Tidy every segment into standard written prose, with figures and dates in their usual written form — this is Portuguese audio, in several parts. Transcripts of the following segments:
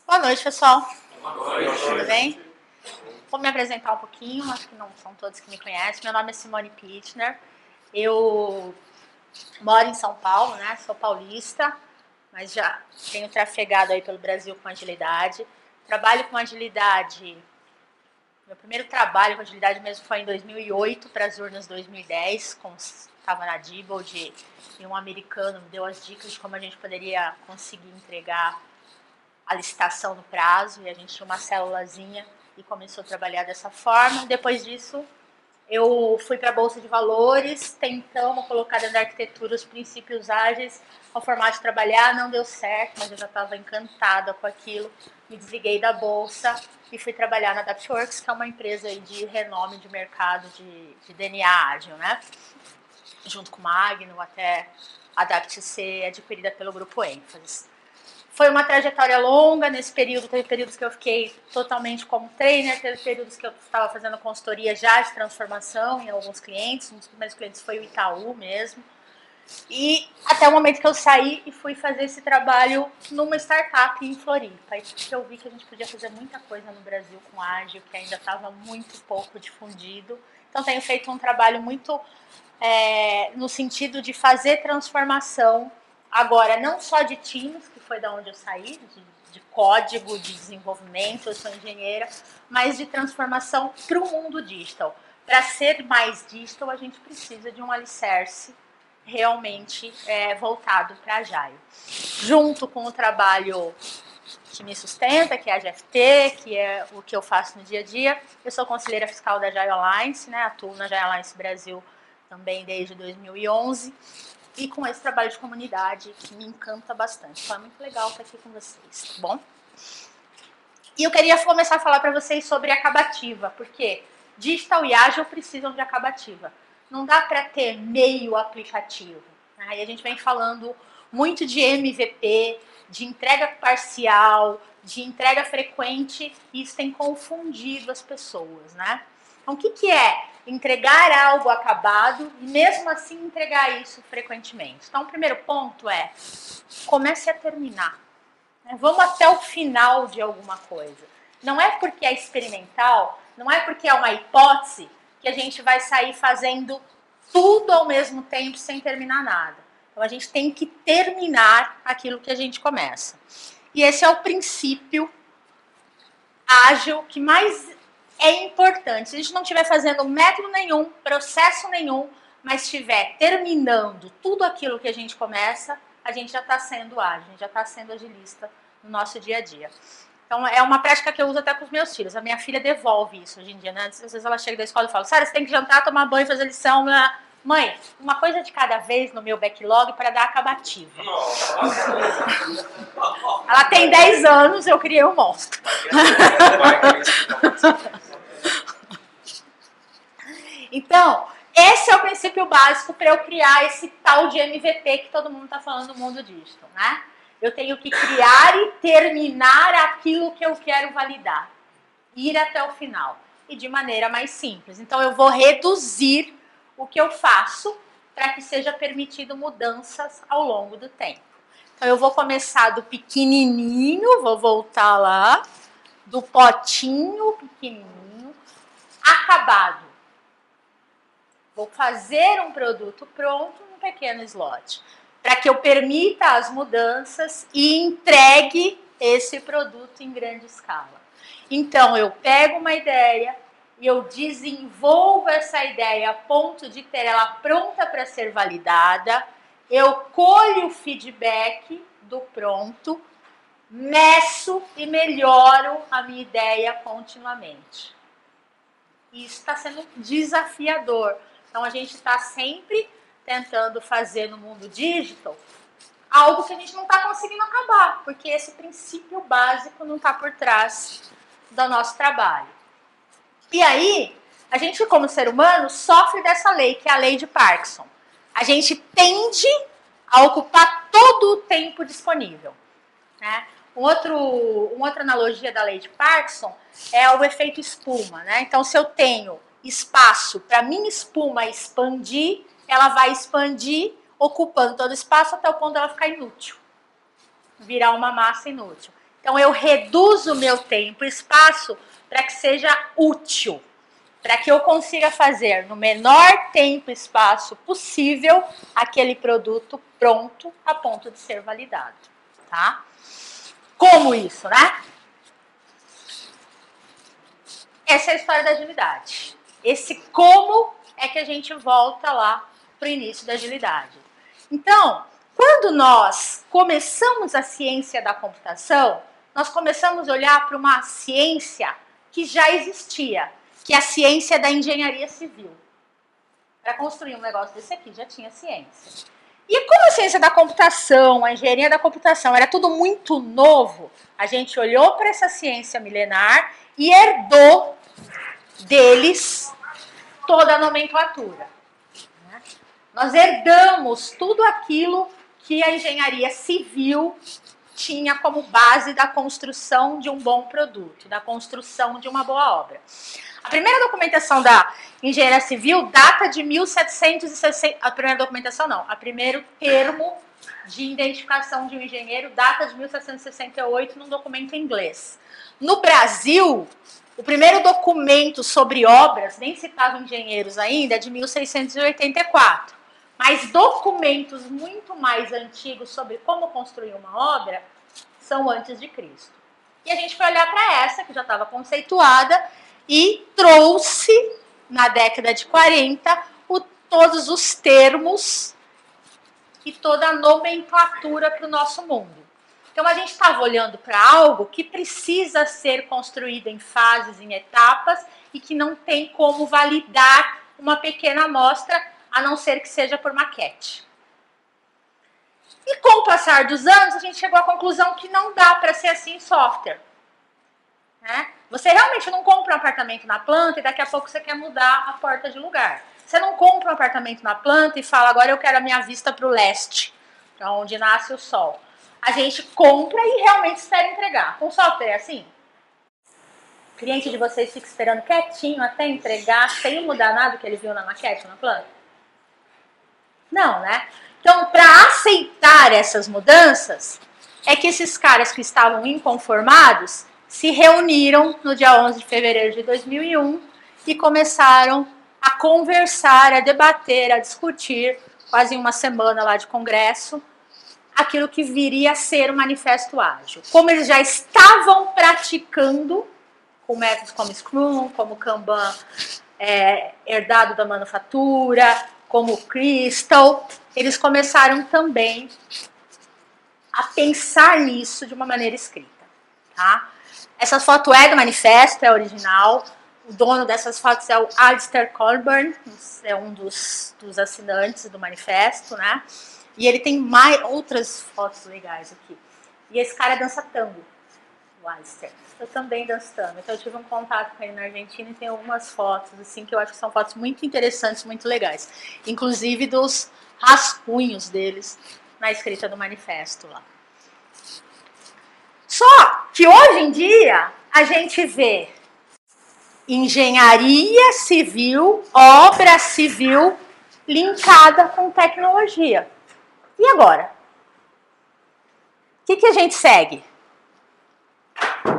Boa noite, pessoal. Boa noite. Tudo bem? Vou me apresentar um pouquinho, acho que não são todos que me conhecem. Meu nome é Simone Pittner. Eu moro em São Paulo, né? Sou paulista, mas já tenho trafegado aí pelo Brasil com agilidade. Trabalho com agilidade. Meu primeiro trabalho com agilidade mesmo foi em 2008 para as urnas 2010, estava na Diebold e um americano me deu as dicas de como a gente poderia conseguir entregar a licitação no prazo, e a gente tinha uma célulazinha e começou a trabalhar dessa forma. Depois disso, eu fui para a Bolsa de Valores, tentamos colocar dentro da arquitetura os princípios ágeis ao formato de trabalhar, não deu certo, mas eu já estava encantada com aquilo, me desliguei da Bolsa e fui trabalhar na AdaptWorks, que é uma empresa aí de renome de mercado de DNA ágil, né? Junto com Magno, até a Adapt ser adquirida pelo Grupo ênfase. Foi uma trajetória longa nesse período, teve períodos que eu fiquei totalmente como trainer, teve períodos que eu estava fazendo consultoria já de transformação em alguns clientes, um dos primeiros clientes foi o Itaú mesmo, e até o momento que eu saí e fui fazer esse trabalho numa startup em Floripa, e eu vi que a gente podia fazer muita coisa no Brasil com ágil, que ainda estava muito pouco difundido, então tenho feito um trabalho muito no sentido de fazer transformação, agora não só de times, que foi da onde eu saí, de código, de desenvolvimento, eu sou engenheira, mas de transformação para o mundo digital. Para ser mais digital, a gente precisa de um alicerce realmente voltado para a Agile. Junto com o trabalho que me sustenta, que é a GFT, que é o que eu faço no dia a dia, eu sou conselheira fiscal da Agile Alliance, né? Atuo na Agile Alliance Brasil também desde 2011, e com esse trabalho de comunidade que me encanta bastante. Então é muito legal estar aqui com vocês, tá bom? E eu queria começar a falar para vocês sobre acabativa, porque digital e ágil precisam de acabativa. Não dá para ter meio aplicativo. Aí a gente vem falando muito de MVP, de entrega parcial, de entrega frequente, e isso tem confundido as pessoas, né? Então, o que é entregar algo acabado e mesmo assim entregar isso frequentemente? Então, o primeiro ponto é comece a terminar. Vamos até o final de alguma coisa. Não é porque é experimental, não é porque é uma hipótese que a gente vai sair fazendo tudo ao mesmo tempo sem terminar nada. Então a gente tem que terminar aquilo que a gente começa. E esse é o princípio ágil que mais é importante. Se a gente não estiver fazendo método nenhum, processo nenhum, mas estiver terminando tudo aquilo que a gente começa, a gente já está sendo ágil, a gente já está sendo agilista no nosso dia a dia. Então, é uma prática que eu uso até com os meus filhos. A minha filha devolve isso hoje em dia, né? Às vezes ela chega da escola e fala, Sara, você tem que jantar, tomar banho, fazer lição. Mãe, uma coisa de cada vez no meu backlog para dar acabativa. Ela tem 10 anos, eu criei um monstro. Então, esse é o princípio básico para eu criar esse tal de MVP que todo mundo está falando no mundo digital, né? Eu tenho que criar e terminar aquilo que eu quero validar. Ir até o final. E de maneira mais simples. Então, eu vou reduzir o que eu faço para que seja permitido mudanças ao longo do tempo. Então, eu vou começar do pequenininho, vou voltar lá, do potinho pequenininho, acabado. Vou fazer um produto pronto num pequeno slot, para que eu permita as mudanças e entregue esse produto em grande escala. Então, eu pego uma ideia e eu desenvolvo essa ideia a ponto de ter ela pronta para ser validada, eu colho o feedback do pronto, meço e melhoro a minha ideia continuamente. Isso está sendo desafiador. Então, a gente está sempre tentando fazer no mundo digital algo que a gente não está conseguindo acabar, porque esse princípio básico não está por trás do nosso trabalho. E aí, a gente, como ser humano, sofre dessa lei, que é a lei de Parkinson. A gente tende a ocupar todo o tempo disponível, né? Uma outra analogia da lei de Parkinson é o efeito espuma, né? Então, se eu tenho espaço para minha espuma expandir, ela vai expandir, ocupando todo o espaço até o ponto dela ficar inútil, virar uma massa inútil. Então, eu reduzo o meu tempo e espaço para que seja útil, para que eu consiga fazer no menor tempo e espaço possível aquele produto pronto a ponto de ser validado, tá? Como isso, né? Essa é a história da agilidade. Esse como é que a gente volta lá para o início da agilidade. Então, quando nós começamos a ciência da computação, nós começamos a olhar para uma ciência que já existia, que é a ciência da engenharia civil. Para construir um negócio desse aqui já tinha ciência. E como a ciência da computação, a engenharia da computação era tudo muito novo, a gente olhou para essa ciência milenar e herdou deles toda a nomenclatura. Nós herdamos tudo aquilo que a engenharia civil tinha como base da construção de um bom produto, da construção de uma boa obra. A primeira documentação da engenharia civil data de 1760. A primeira documentação não, a primeiro termo de identificação de um engenheiro data de 1768 num documento em inglês. No Brasil, o primeiro documento sobre obras, nem citava engenheiros ainda, é de 1684. Mas documentos muito mais antigos sobre como construir uma obra são antes de Cristo. E a gente foi olhar para essa, que já estava conceituada, e trouxe, na década de 40, todos os termos e toda a nomenclatura para o nosso mundo. Então, a gente estava olhando para algo que precisa ser construído em fases, em etapas, e que não tem como validar uma pequena amostra, a não ser que seja por maquete. E com o passar dos anos, a gente chegou à conclusão que não dá para ser assim em software. Né? Você realmente não compra um apartamento na planta e daqui a pouco você quer mudar a porta de lugar. Você não compra um apartamento na planta e fala, agora eu quero a minha vista para o leste, para onde nasce o sol. A gente compra e realmente espera entregar. Com software é assim? O cliente de vocês fica esperando quietinho até entregar, sem mudar nada que ele viu na maquete, na planta? Não, né? Então, para aceitar essas mudanças, é que esses caras que estavam inconformados se reuniram no dia 11 de fevereiro de 2001 e começaram a conversar, a debater, a discutir, quase uma semana lá de congresso, aquilo que viria a ser o Manifesto Ágil. Como eles já estavam praticando, com métodos como Scrum, como Kanban, herdado da manufatura, como Crystal, eles começaram também a pensar nisso de uma maneira escrita. Tá? Essa foto é do manifesto, é original. O dono dessas fotos é o Alistair Colburn, é um dos assinantes do manifesto, né? E ele tem mais outras fotos legais aqui. E esse cara dança tango, o Alistair. Eu também danço tango. Então eu tive um contato com ele na Argentina e tem algumas fotos assim que eu acho que são fotos muito interessantes, muito legais. Inclusive dos rascunhos deles na escrita do manifesto lá. Só que hoje em dia a gente vê engenharia civil, obra civil linkada com tecnologia. E agora? O que a gente segue?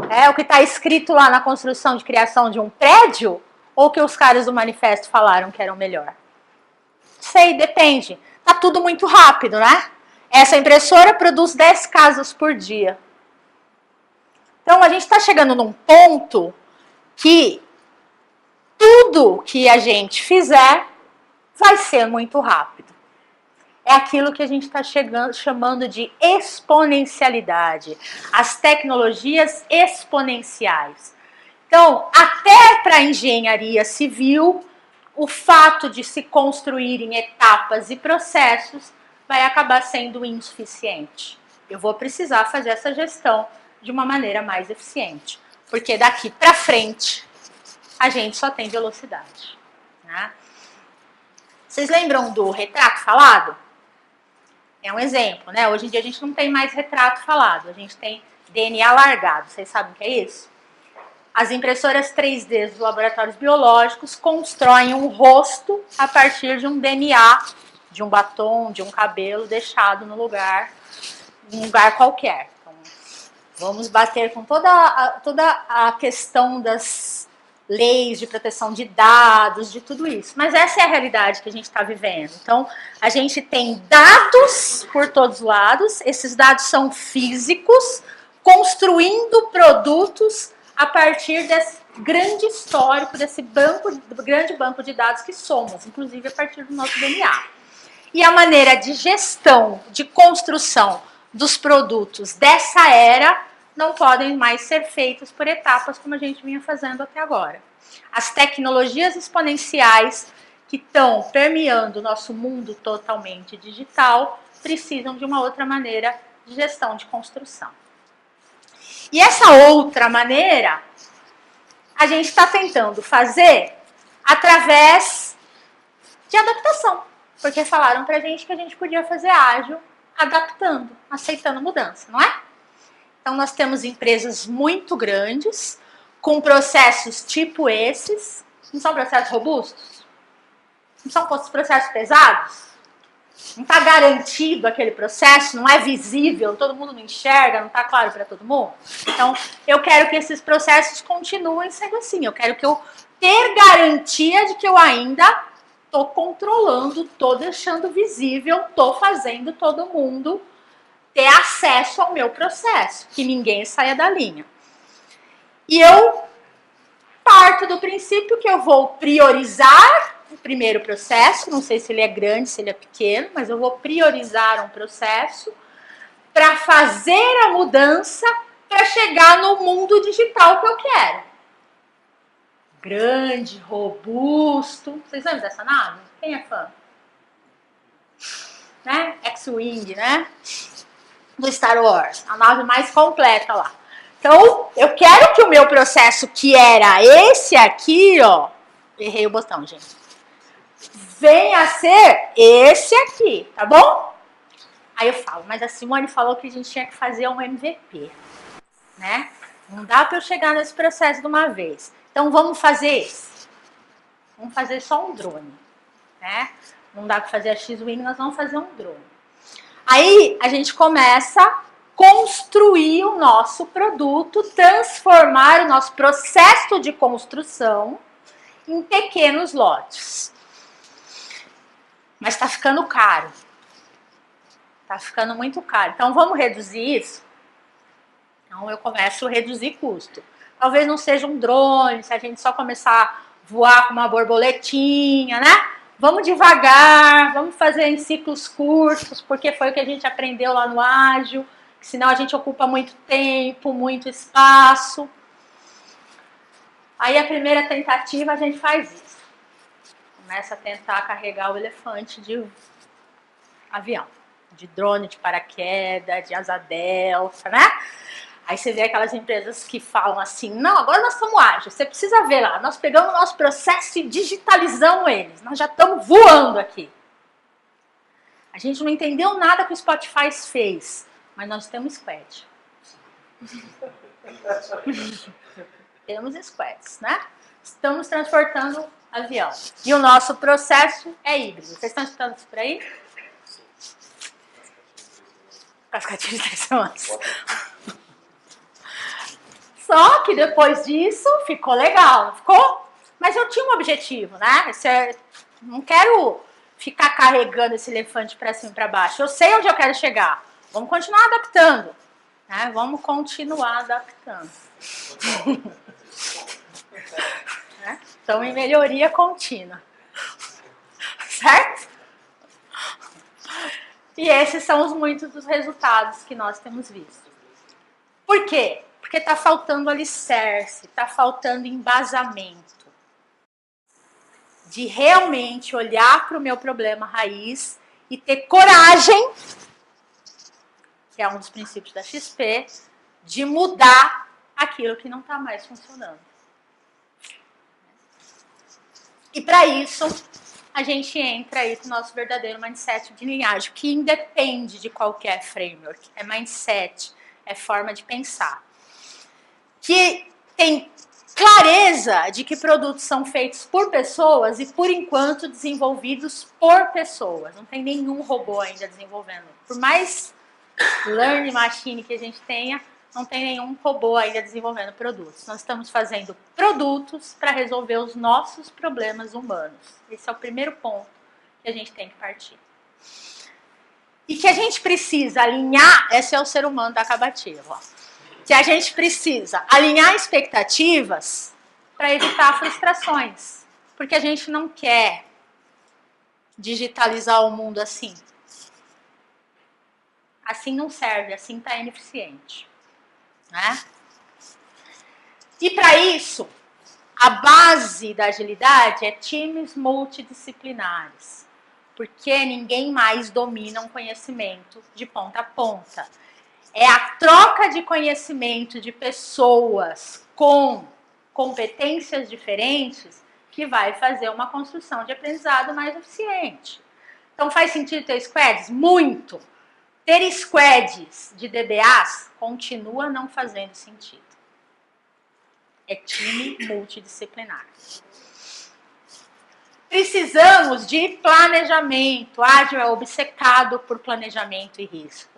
É o que está escrito lá na construção de criação de um prédio? Ou que os caras do manifesto falaram que era o melhor? Sei, depende. Tá tudo muito rápido, né? Essa impressora produz 10 casas por dia. Então, a gente está chegando num ponto que tudo que a gente fizer vai ser muito rápido. É aquilo que a gente está chamando de exponencialidade. As tecnologias exponenciais. Então, até para a engenharia civil, o fato de se construir em etapas e processos vai acabar sendo insuficiente. Eu vou precisar fazer essa gestão de uma maneira mais eficiente. Porque daqui para frente, a gente só tem velocidade. Né? Vocês lembram do retrato falado? É um exemplo, né? Hoje em dia a gente não tem mais retrato falado, a gente tem DNA largado. Vocês sabem o que é isso? As impressoras 3D dos laboratórios biológicos constroem um rosto a partir de um DNA, de um batom, de um cabelo deixado no lugar, em um lugar qualquer. Então, Vamos bater com toda a questão das leis de proteção de dados, de tudo isso. Mas essa é a realidade que a gente está vivendo. Então, a gente tem dados por todos os lados, esses dados são físicos, construindo produtos a partir desse grande histórico, desse grande banco de dados que somos, inclusive a partir do nosso DNA. E a maneira de gestão, de construção dos produtos dessa era não podem mais ser feitos por etapas como a gente vinha fazendo até agora. As tecnologias exponenciais que estão permeando o nosso mundo totalmente digital precisam de uma outra maneira de gestão de construção. E essa outra maneira a gente está tentando fazer através de adaptação, porque falaram pra gente que a gente podia fazer ágil adaptando, aceitando mudança, não é? Então, nós temos empresas muito grandes, com processos tipo esses. Não são processos robustos? Não são processos pesados? Não está garantido aquele processo, não é visível, todo mundo não enxerga, não está claro para todo mundo? Então, eu quero que esses processos continuem sendo assim. Eu quero que eu ter garantia de que eu ainda estou controlando, estou deixando visível, estou fazendo todo mundo ter acesso ao meu processo, que ninguém saia da linha. E eu parto do princípio que eu vou priorizar o primeiro processo, não sei se ele é grande, se ele é pequeno, mas eu vou priorizar um processo para fazer a mudança para chegar no mundo digital que eu quero. Grande, robusto. Vocês lembram dessa nave? Quem é fã? Né? X-Wing, né? Do Star Wars, a nave mais completa lá. Então, eu quero que o meu processo, que era esse aqui, ó, errei o botão, gente, venha a ser esse aqui, tá bom? Aí eu falo, mas a Simone falou que a gente tinha que fazer um MVP, né? Não dá para eu chegar nesse processo de uma vez. Então, vamos fazer esse. Vamos fazer só um drone, né? Não dá para fazer a X-Wing, nós vamos fazer um drone. Aí a gente começa a construir o nosso produto, transformar o nosso processo de construção em pequenos lotes. Mas está ficando caro. Está ficando muito caro. Então vamos reduzir isso? Então eu começo a reduzir custo. Talvez não seja um drone, se a gente só começar a voar com uma borboletinha, né? Vamos devagar, vamos fazer em ciclos curtos, porque foi o que a gente aprendeu lá no ágil, que senão a gente ocupa muito tempo, muito espaço. Aí a primeira tentativa a gente faz isso. Começa a tentar carregar o elefante de avião, de drone, de paraquedas, de asa delta, né? Aí você vê aquelas empresas que falam assim, não, agora nós estamos ágeis, você precisa ver lá, nós pegamos o nosso processo e digitalizamos eles, nós já estamos voando aqui. A gente não entendeu nada que o Spotify fez, mas nós temos squad. Temos squads, né? Estamos transportando avião. E o nosso processo é híbrido. Vocês estão escutando isso por aí? Cascatinho de 3 semanas. Só que depois disso ficou legal, não ficou? Mas eu tinha um objetivo, né? Não quero ficar carregando esse elefante para cima e para baixo. Eu sei onde eu quero chegar. Vamos continuar adaptando. Né? Vamos continuar adaptando. Né? Então, em melhoria contínua. Certo? E esses são muitos dos resultados que nós temos visto. Por quê? Porque está faltando alicerce, está faltando embasamento. De realmente olhar para o meu problema raiz e ter coragem, que é um dos princípios da XP, de mudar aquilo que não está mais funcionando. E para isso, a gente entra aí com o nosso verdadeiro mindset de linhagem, que independe de qualquer framework. É mindset, é forma de pensar. Que tem clareza de que produtos são feitos por pessoas e, por enquanto, desenvolvidos por pessoas. Não tem nenhum robô ainda desenvolvendo. Por mais learning machine que a gente tenha, não tem nenhum robô ainda desenvolvendo produtos. Nós estamos fazendo produtos para resolver os nossos problemas humanos. Esse é o primeiro ponto que a gente tem que partir. E que a gente precisa alinhar, esse é o ser humano da acabativa, ó, que a gente precisa alinhar expectativas para evitar frustrações. Porque a gente não quer digitalizar o mundo assim. Assim não serve, assim está ineficiente. Né? E para isso, a base da agilidade é times multidisciplinares. Porque ninguém mais domina um conhecimento de ponta a ponta. É a troca de conhecimento de pessoas com competências diferentes que vai fazer uma construção de aprendizado mais eficiente. Então, faz sentido ter squads? Muito! Ter squads de DBAs continua não fazendo sentido. É time multidisciplinar. Precisamos de planejamento. Ágil é obcecado por planejamento e risco.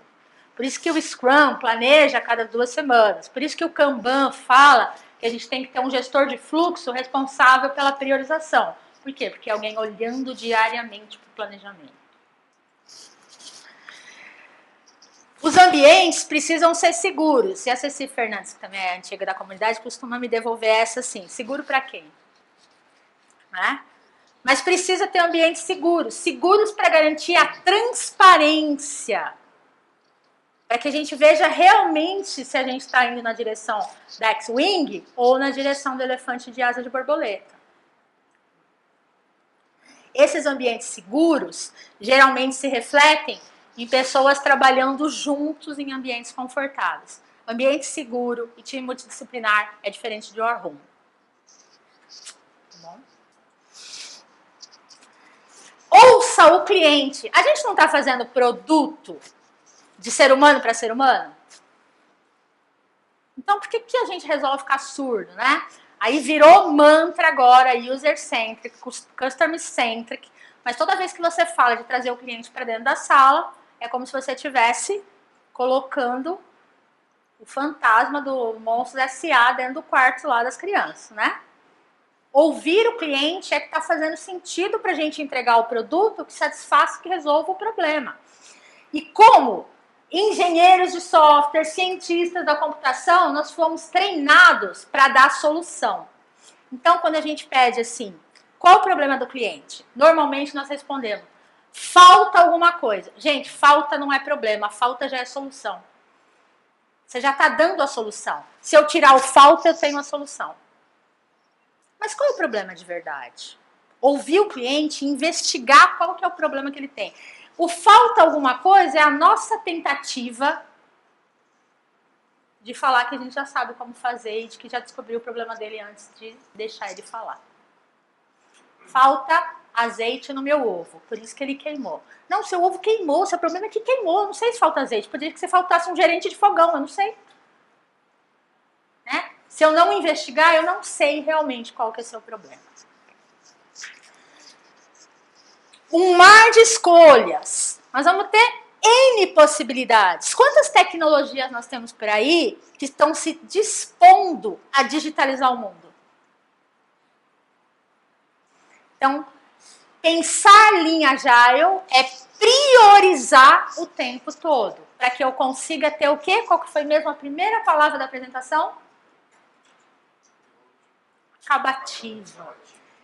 Por isso que o Scrum planeja a cada 2 semanas. Por isso que o Kanban fala que a gente tem que ter um gestor de fluxo responsável pela priorização. Por quê? Porque é alguém olhando diariamente para o planejamento. Os ambientes precisam ser seguros. E a Ceci Fernandes, que também é antiga da comunidade, costuma me devolver essa assim. Seguro para quem? Né? Mas precisa ter ambientes seguros. Seguros para garantir a transparência. Para que a gente veja realmente se a gente está indo na direção da X-Wing ou na direção do elefante de asa de borboleta. Esses ambientes seguros geralmente se refletem em pessoas trabalhando juntos em ambientes confortáveis. Ambiente seguro e time multidisciplinar é diferente de war room. Tá bom? Ouça o cliente. A gente não está fazendo produto de ser humano para ser humano? Então, por que a gente resolve ficar surdo, né? Aí virou mantra agora, user-centric, customer-centric. Mas toda vez que você fala de trazer o cliente para dentro da sala, é como se você estivesse colocando o fantasma do Monstros S.A. dentro do quarto lá das crianças, né? Ouvir o cliente é que está fazendo sentido para a gente entregar o produto que satisfaça, que resolva o problema. E como engenheiros de software, cientistas da computação, nós fomos treinados para dar solução. Então, quando a gente pede assim, qual o problema do cliente? Normalmente nós respondemos, falta alguma coisa. Gente, falta não é problema, falta já é solução. Você já está dando a solução. Se eu tirar o falta, eu tenho a solução. Mas qual é o problema de verdade? Ouvir o cliente e investigar qual que é o problema que ele tem. O falta alguma coisa é a nossa tentativa de falar que a gente já sabe como fazer e de que já descobriu o problema dele antes de deixar ele falar. Falta azeite no meu ovo, por isso que ele queimou. Não, seu ovo queimou, seu problema é que queimou, eu não sei se falta azeite, poderia que você faltasse um gerente de fogão, eu não sei. Né? Se eu não investigar, eu não sei realmente qual que é o seu problema. Um mar de escolhas. Nós vamos ter N possibilidades. Quantas tecnologias nós temos por aí que estão se dispondo a digitalizar o mundo? Então, pensar linha Agile é priorizar o tempo todo. Para que eu consiga ter o quê? Qual que foi mesmo a primeira palavra da apresentação? Acabativa.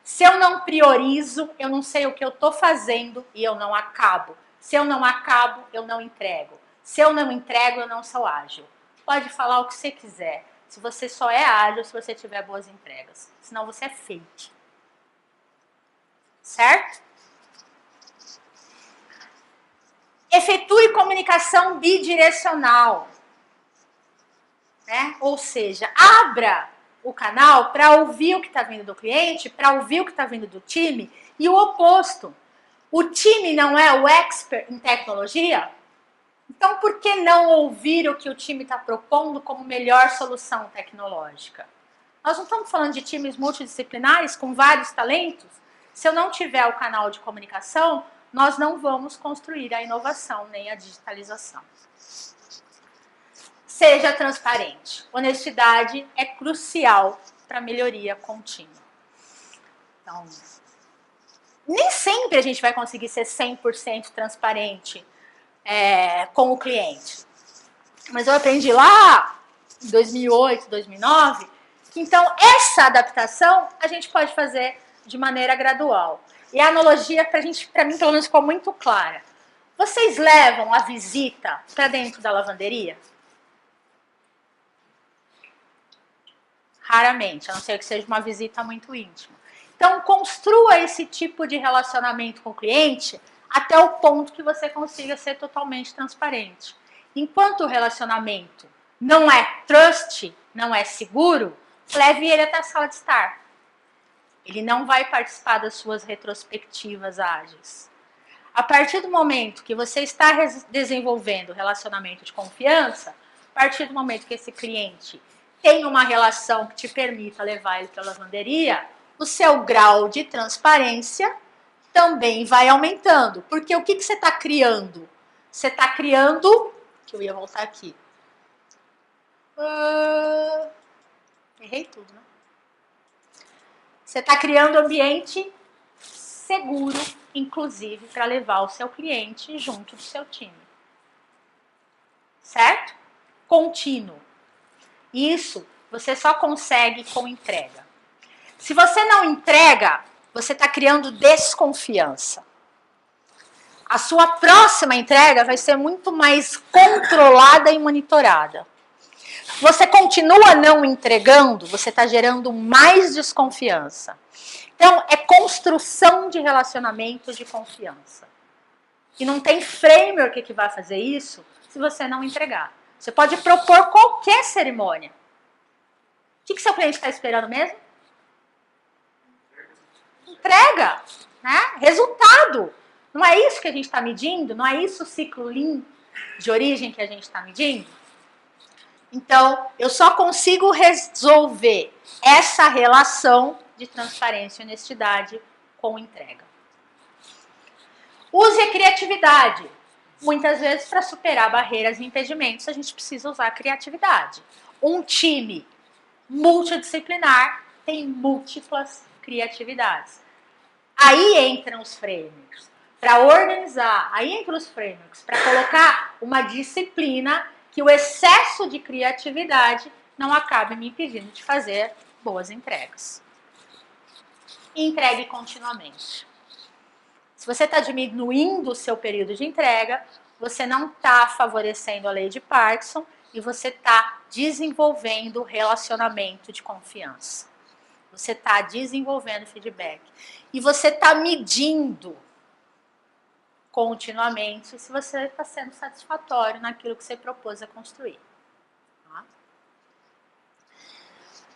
Se eu não priorizo, eu não sei o que eu estou fazendo e eu não acabo. Se eu não acabo, eu não entrego. Se eu não entrego, eu não sou ágil. Pode falar o que você quiser. Se você só é ágil se você tiver boas entregas. Senão você é fake. Certo? Efetue comunicação bidirecional. Né? Ou seja, abra o canal para ouvir o que está vindo do cliente, para ouvir o que está vindo do time, e o oposto. O time não é o expert em tecnologia? Então, por que não ouvir o que o time está propondo como melhor solução tecnológica? Nós não estamos falando de times multidisciplinares com vários talentos? Se eu não tiver o canal de comunicação, nós não vamos construir a inovação nem a digitalização. seja transparente. Honestidade é crucial para melhoria contínua. Então, nem sempre a gente vai conseguir ser 100% transparente com o cliente. Mas eu aprendi lá, em 2008, 2009, que então essa adaptação a gente pode fazer de maneira gradual. E a analogia, para mim, pelo menos, ficou muito clara. Vocês levam a visita para dentro da lavanderia? Raramente, a não ser que seja uma visita muito íntima. Então, construa esse tipo de relacionamento com o cliente até o ponto que você consiga ser totalmente transparente. Enquanto o relacionamento não é trust, não é seguro, leve ele até a sala de estar. Ele não vai participar das suas retrospectivas ágeis. A partir do momento que você está desenvolvendo relacionamento de confiança, a partir do momento que esse cliente tem uma relação que te permita levar ele para a lavanderia, o seu grau de transparência também vai aumentando. Porque o que você está criando? Você está criando... que eu ia voltar aqui. Errei tudo, né? Você está criando ambiente seguro, inclusive, para levar o seu cliente junto do seu time. Certo? Contínuo. Isso você só consegue com entrega. Se você não entrega, você está criando desconfiança. A sua próxima entrega vai ser muito mais controlada e monitorada. Você continua não entregando, você está gerando mais desconfiança. Então, é construção de relacionamento de confiança. E não tem framework que vai fazer isso se você não entregar. Você pode propor qualquer cerimônia. O que seu cliente está esperando mesmo? Entrega, né? Resultado. Não é isso que a gente está medindo? Não é isso o ciclo Lean de origem que a gente está medindo? Então, eu só consigo resolver essa relação de transparência e honestidade com entrega. Use a criatividade. Muitas vezes, para superar barreiras e impedimentos, a gente precisa usar a criatividade. Um time multidisciplinar tem múltiplas criatividades. Aí entram os frameworks para organizar, aí entram os frameworks para colocar uma disciplina que o excesso de criatividade não acabe me impedindo de fazer boas entregas. Entregue continuamente. Se você está diminuindo o seu período de entrega, você não está favorecendo a lei de Parkinson e você está desenvolvendo relacionamento de confiança. Você está desenvolvendo feedback. E você está medindo continuamente se você está sendo satisfatório naquilo que você propôs a construir. Tá?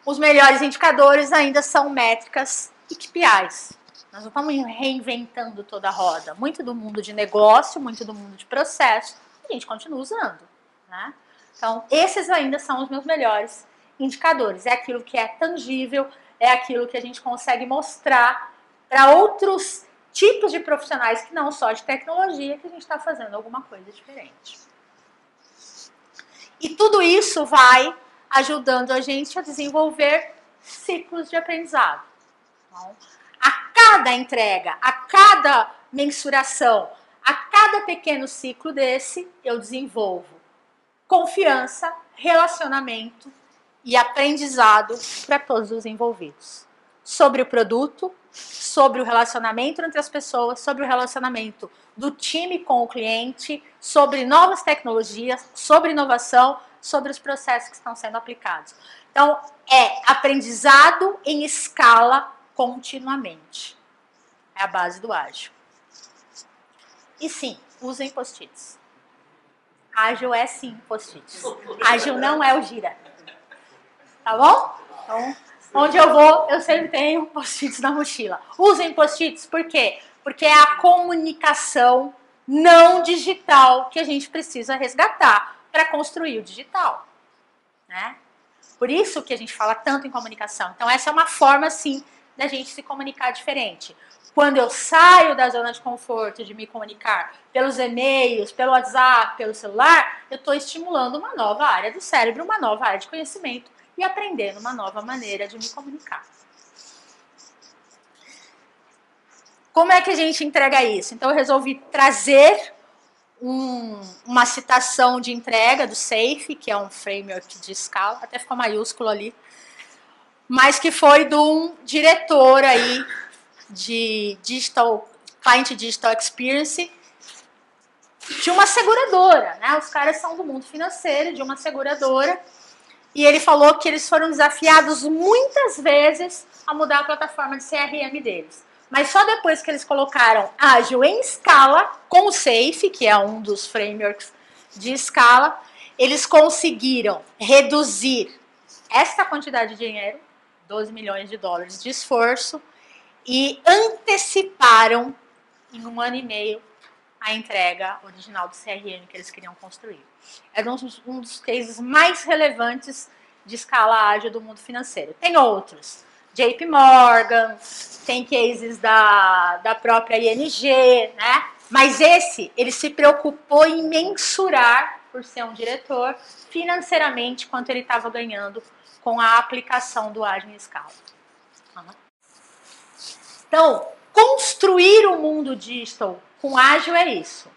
Os melhores indicadores ainda são métricas e KPIs. Nós não estamos reinventando toda a roda. Muito do mundo de negócio, muito do mundo de processo, a gente continua usando. Né? Então, esses ainda são os meus melhores indicadores. É aquilo que é tangível, é aquilo que a gente consegue mostrar para outros tipos de profissionais que não só de tecnologia, que a gente está fazendo alguma coisa diferente. E tudo isso vai ajudando a gente a desenvolver ciclos de aprendizado. Então, a cada entrega, a cada mensuração, a cada pequeno ciclo desse, eu desenvolvo confiança, relacionamento e aprendizado para todos os envolvidos. Sobre o produto, sobre o relacionamento entre as pessoas, sobre o relacionamento do time com o cliente, sobre novas tecnologias, sobre inovação, sobre os processos que estão sendo aplicados. Então, é aprendizado em escala continuamente. É a base do ágil. E sim, usem post-its. Ágil é sim post-its. Ágil não é o gira. Tá bom? Então, onde eu vou, eu sempre tenho post-its na mochila. Usem post-its, por quê? Porque é a comunicação não digital que a gente precisa resgatar para construir o digital. Né? Por isso que a gente fala tanto em comunicação. Então, essa é uma forma, sim, da gente se comunicar diferente. Quando eu saio da zona de conforto de me comunicar pelos e-mails, pelo WhatsApp, pelo celular, eu estou estimulando uma nova área do cérebro, uma nova área de conhecimento e aprendendo uma nova maneira de me comunicar. Como é que a gente entrega isso? Então eu resolvi trazer uma citação de entrega do SAFe, que é um framework de escala, até ficou maiúsculo ali, mas que foi de um diretor aí de Client Digital Experience de uma seguradora, né? Os caras são do mundo financeiro, de uma seguradora, e ele falou que eles foram desafiados muitas vezes a mudar a plataforma de CRM deles. Mas só depois que eles colocaram ágil em escala, com o SAFe, que é um dos frameworks de escala, eles conseguiram reduzir essa quantidade de dinheiro, 12 milhões de dólares de esforço, e anteciparam em 1 ano e meio a entrega original do CRM que eles queriam construir. Era um dos cases mais relevantes de escala ágil do mundo financeiro. Tem outros. JP Morgan, tem cases da própria ING, né? Mas esse, ele se preocupou em mensurar, por ser um diretor, financeiramente quanto ele estava ganhando com a aplicação do ágil em escala. Então, construir o mundo digital com ágil é isso.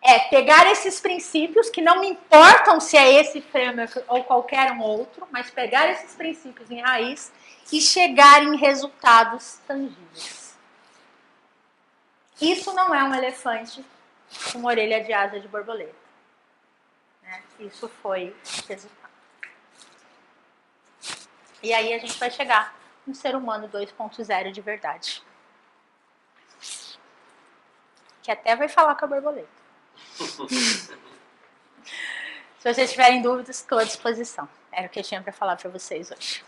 É pegar esses princípios, que não me importam se é esse framework ou qualquer um outro, mas pegar esses princípios em raiz e chegar em resultados tangíveis. Isso não é um elefante com uma orelha de asa de borboleta. Né? Isso foi o resultado. E aí a gente vai chegar no ser humano 2.0 de verdade. Que até vai falar com a borboleta. Se vocês tiverem dúvidas, estou à disposição. Era o que eu tinha para falar para vocês hoje.